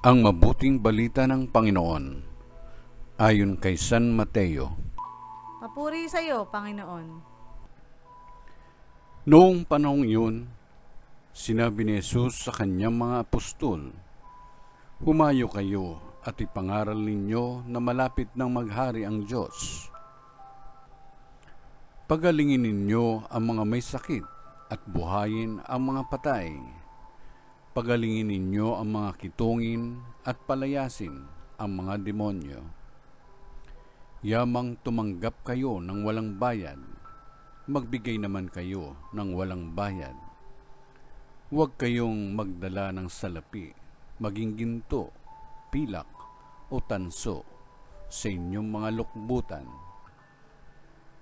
Ang mabuting balita ng Panginoon ayon kay San Mateo. Papuri sa iyo, Panginoon. Noong panahong iyon, sinabi ni Jesus sa kanyang mga apostol, "Humayo kayo at ipangaral ninyo na malapit nang maghari ang Diyos. Pagalingin ninyo ang mga may sakit at buhayin ang mga patay. Pagalingin ninyo ang mga kitungin at palayasin ang mga demonyo. Yamang tumanggap kayo ng walang bayad, magbigay naman kayo ng walang bayad. Huwag kayong magdala ng salapi, maging ginto, pilak o tanso sa inyong mga lukbutan.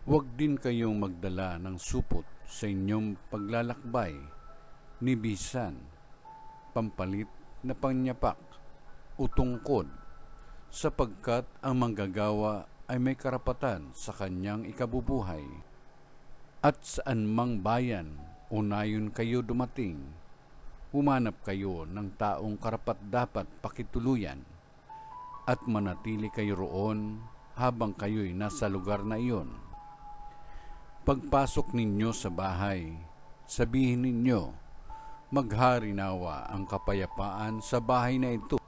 Huwag din kayong magdala ng supot sa inyong paglalakbay, ni bisan, pampalit na pangyapak o tungkod, sapagkat ang manggagawa ay may karapatan sa kanyang ikabubuhay. At saan mang bayan o nayon kayo dumating, humanap kayo ng taong karapat-dapat pakituluyan at manatili kayo roon habang kayo'y nasa lugar na iyon. Pagpasok ninyo sa bahay, sabihin ninyo, maghari nawa ang kapayapaan sa bahay na ito.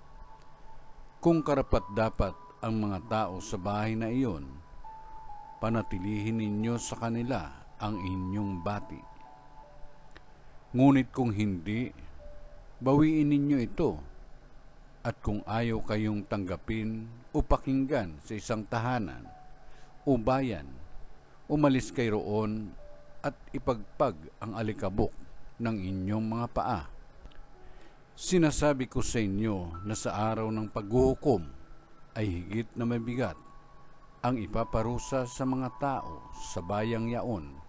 Kung karapat-dapat ang mga tao sa bahay na iyon, panatilihin ninyo sa kanila ang inyong bati. Ngunit kung hindi, bawiin ninyo ito. At kung ayaw kayong tanggapin o pakinggan sa isang tahanan o bayan, umalis kayo roon at ipagpag ang alikabok ng inyong mga paa. Sinasabi ko sa inyo na sa araw ng paghuhukom ay higit na mabigat ang ipaparusa sa mga tao sa bayang yaon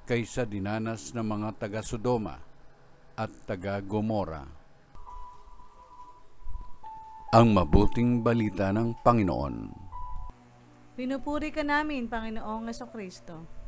kaysa dinanas ng mga taga-Sodoma at taga-Gomora. Ang mabuting balita ng Panginoon. Pinupuri ka namin, Panginoong Jesucristo.